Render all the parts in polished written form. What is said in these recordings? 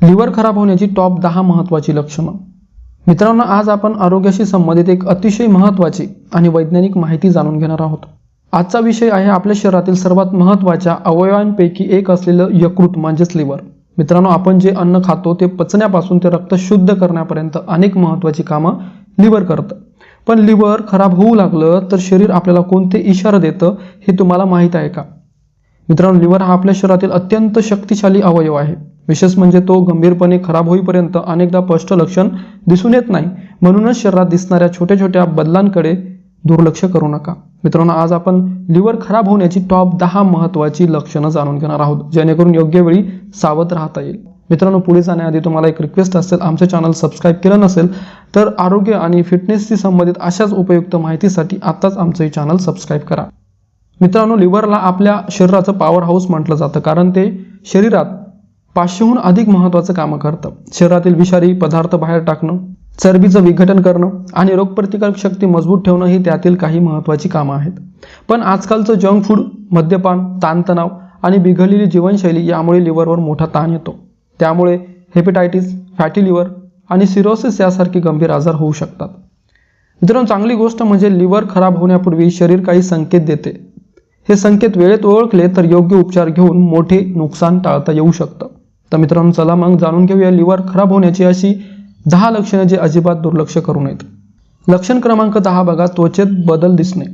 Liver खराब होण्याची top 10 महत्त्वाची लक्षणं। मित्रांनो, आज आपण आरोग्याशी संबंधित एक अतिशय महत्त्वाची आणि वैज्ञानिक माहिती जाणून घेणार आहोत। आजचा विषय आहे आपल्या शरीरातील सर्वात महत्त्वाच्या अवयवांपैकी एक असलेलं यकृत म्हणजेच लिव्हर। मित्रांनो, आपण जे अन्न खातो ते पचण्यापासून ते रक्त शुद्ध करण्यापर्यंत अनेक महत्त्वाची कामं लिव्हर करतं। पण लिव्हर खराब होऊ लागलं तर शरीर आपल्याला कोणते इशारे देतं हे तुम्हाला माहीत आहे का? मित्रांनो, लिव्हर हा आपल्या शरीरातील अत्यंत शक्तिशाली अवयव आहे। विशेष म्हणजे तो गंभीरपणे खराब होईपर्यंत अनेकदा स्पष्ट लक्षण दिसून येत नाही। म्हणूनच शरीरात दिसणाऱ्या छोट्या छोट्या बदलांकडे दुर्लक्ष करू नका। मित्रांनो, आज आपण लिव्हर खराब होण्याची टॉप 10 महत्त्वाची लक्षणं जाणून घेणार आहोत, जेणेकरून योग्य वेळी सावध राहता येईल। मित्रांनो, पुढे जाण्याआधी तुम्हाला एक रिक्वेस्ट असेल, आमचे चॅनल सबस्क्राईब केलं नसेल तर आरोग्य आणि फिटनेसशी संबंधित अशाच उपयुक्त माहितीसाठी आताच आमचे चॅनल सबस्क्राईब करा। मित्रांनो, लिव्हरला आपल्या शरीराचं पॉवर हाऊस म्हटलं जातं, कारण ते शरीरात 500हून अधिक महत्त्वाचं कामं करतं। शरीरातील विषारी पदार्थ बाहेर टाकणं, चरबीचं विघटन करणं आणि रोगप्रतिकारक शक्ती मजबूत ठेवणं ही त्यातील काही महत्त्वाची कामं आहेत। पण आजकालचं जंक फूड, मद्यपान, ताणतणाव आणि बिघडलेली जीवनशैली यामुळे लिव्हरवर मोठा ताण येतो। त्यामुळे हेपेटायटिस, फॅटी लिव्हर आणि सिरोसिस यासारखे गंभीर आजार होऊ शकतात। मित्रांनो, चांगली गोष्ट म्हणजे लिव्हर खराब होण्यापूर्वी शरीर काही संकेत देते। हे संकेत वेळेत ओळखले तर योग्य उपचार घेऊन मोठे नुकसान टाळता येऊ शकतं। तर मित्रांनो, चला मग जाणून घेऊया लिव्हर खराब होण्याची अशी 10 लक्षणे जे अजिबात दुर्लक्ष करू नयेत। लक्षण क्रमांक 10 बघा, त्वचेत बदल दिसणे।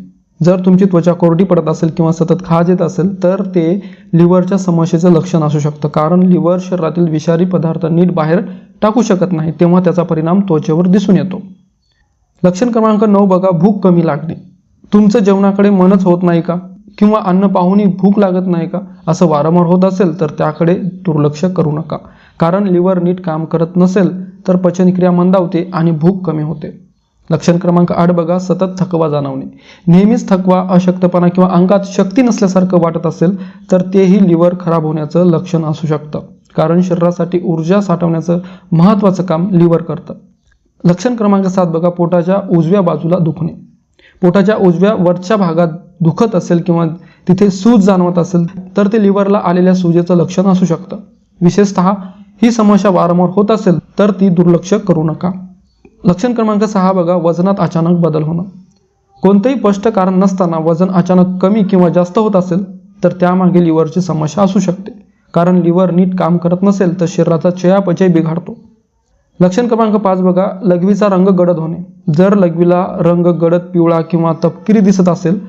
जर तुमची त्वचा कोरडी पडत असेल किंवा सतत खाज येत असेल तर ते लिव्हरच्या समस्येचं लक्षण असू शकतं, कारण लिव्हर शरीरातील विषारी पदार्थ नीट बाहेर टाकू शकत नाही, तेव्हा त्याचा परिणाम त्वचेवर दिसून येतो। लक्षण क्रमांक 9 बघा, भूक कमी लागणे। तुमचं जेवणाकडे मनच होत नाही का? किंवा अन्न पाहूनही भूक लागत नाही का? असं वारंवार होत असेल तर त्याकडे दुर्लक्ष करू नका, कारण लिव्हर नीट काम करत नसेल तर पचनक्रिया मंदावते आणि भूक कमी होते। लक्षण क्रमांक 8 बघा, सतत थकवा जाणवणे। नेहमीच थकवा, अशक्तपणा किंवा अंगात शक्ती नसल्यासारखं वाटत असेल तर तेही लिव्हर खराब होण्याचं लक्षण असू शकतं, कारण शरीरासाठी ऊर्जा साठवण्याचं महत्त्वाचं काम लिव्हर करतं। लक्षण क्रमांक 7 बघा, पोटाच्या उजव्या बाजूला दुखणे। पोटाच्या उजव्या वरच्या भागात दुखत असेल किंवा तिथे सूज जाणवत असेल तर ते लिव्हरला आलेल्या सूजेचं लक्षण असू शकतं। विशेषतः ही समस्या वारंवार होत असेल तर ती दुर्लक्ष करू नका। लक्षण क्रमांक 6 बघा, वजनात अचानक बदल होणं। कोणतेही स्पष्ट कारण नसताना वजन अचानक कमी किंवा जास्त होत असेल तर त्यामागे लिव्हरची समस्या असू शकते, कारण लिव्हर नीट काम करत नसेल तर शरीराचा चयापचय बिघडतो। लक्षण क्रमांक 5 बघा, लघवीचा रंग गडद होणे। जर लघवीला रंग गडद, पिवळा किंवा तपकिरी दिसत असेल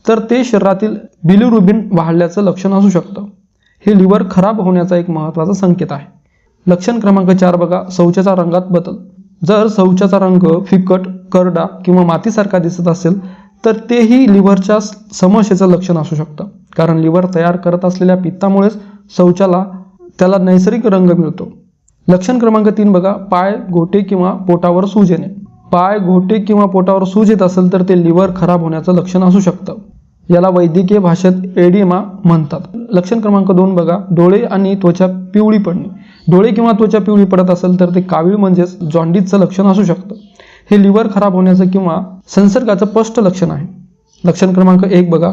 तर ते शरीरातील बिलिरुबिन वाढल्याचं लक्षण असू शकतं। हे लिव्हर खराब होण्याचा एक महत्त्वाचा संकेत आहे। लक्षण क्रमांक 4 बघा, शौचाच्या रंगात बदल। जर शौचाचा रंग फिकट, करडा किंवा मातीसारखा दिसत असेल तर तेही लिव्हरच्या समस्येचं लक्षण असू शकतं, कारण लिव्हर तयार करत असलेल्या पित्तामुळेच शौचाला त्याला नैसर्गिक रंग मिळतो। लक्षण क्रमांक 3 बघा, पाय, घोटे किंवा पोटावर सूज येणे। पाय, घोटे किंवा पोटावर सूज येत असेल तर ते लिव्हर खराब होण्याचं लक्षण असू शकतं। याला वैद्यकीय भाषेत एडिमा म्हणतात। लक्षण क्रमांक 2 बघा, डोळे आणि त्वचा पिवळी पडणे। डोळे किंवा त्वचा पिवळी पडत असेल तर ते कावीळ म्हणजेच जॉन्डिसचं लक्षण असू शकतं। हे लिव्हर खराब होण्याचं किंवा संसर्गाचं स्पष्ट लक्षण आहे। लक्षण क्रमांक 1 बघा,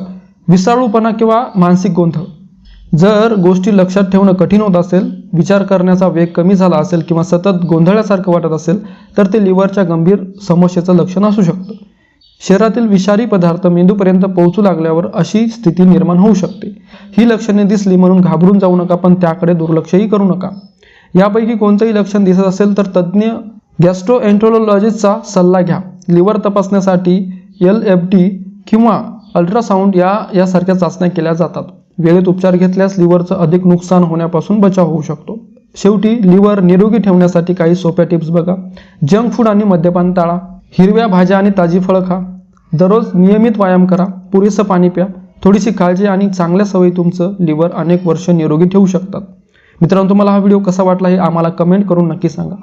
विसाळूपणा किंवा मानसिक गोंधळ। जर गोष्टी लक्षात ठेवणं कठीण होत असेल, विचार करण्याचा वेग कमी झाला असेल किंवा सतत गोंधळल्यासारखं वाटत असेल तर ते लिव्हरच्या गंभीर समस्येचं लक्षण असू शकतं। शरीरातील विषारी पदार्थ मेंदूपर्यंत पोहोचू लागल्यावर अशी स्थिती निर्माण होऊ शकते। ही लक्षणे दिसली म्हणून घाबरून जाऊ नका, पण त्याकडे दुर्लक्षही करू नका। यापैकी कोणतंही लक्षण दिसत असेल तर तज्ज्ञ गॅस्ट्रोएंट्रोलॉजिस्टचा सल्ला घ्या। लिव्हर तपासण्यासाठी LFT किंवा अल्ट्रासाउंड यासारख्या चाचण्या केल्या जातात। वेळेत उपचार घेतल्यास लिव्हरचं अधिक नुकसान होण्यापासून बचाव होऊ शकतो। शेवटी लिव्हर निरोगी ठेवण्यासाठी काही सोप्या टिप्स बघा। जंक फूड आणि मद्यपान टाळा। हिरव्या भाज्या आणि ताजी फळं खा। दररोज नियमित व्यायाम करा। पुरेसं पाणी प्या। थोडीशी काळजी आणि चांगल्या सवयी तुमचं लिव्हर अनेक वर्ष निरोगी ठेवू शकतात। मित्रांनो, तुम्हाला हा व्हिडिओ कसा वाटला हे आम्हाला कमेंट करून नक्की सांगा।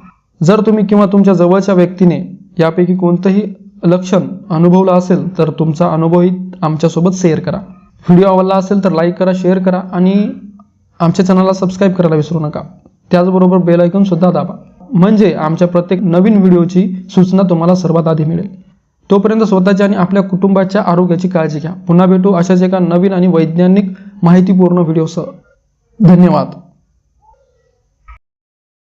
जर तुम्ही किंवा तुमच्या जवळच्या व्यक्तीने यापैकी कोणतंही लक्षण अनुभवलं असेल तर तुमचा अनुभवही आमच्यासोबत शेअर करा। व्हिडिओ आवडला असेल तर लाईक करा, शेअर करा आणि आमच्या चॅनलला सबस्क्राईब करायला विसरू नका। त्याचबरोबर बेल आयकॉन सुद्धा दाबा, म्हणजे आमच्या प्रत्येक नवीन व्हिडिओची सूचना तुम्हाला सर्वात आधी मिळेल। तोपर्यंत स्वतःच्या आणि आपल्या कुटुंबाच्या आरोग्याची काळजी घ्या। पुन्हा भेटू अशाच एका नवीन आणि वैज्ञानिक माहितीपूर्ण व्हिडिओसह। धन्यवाद।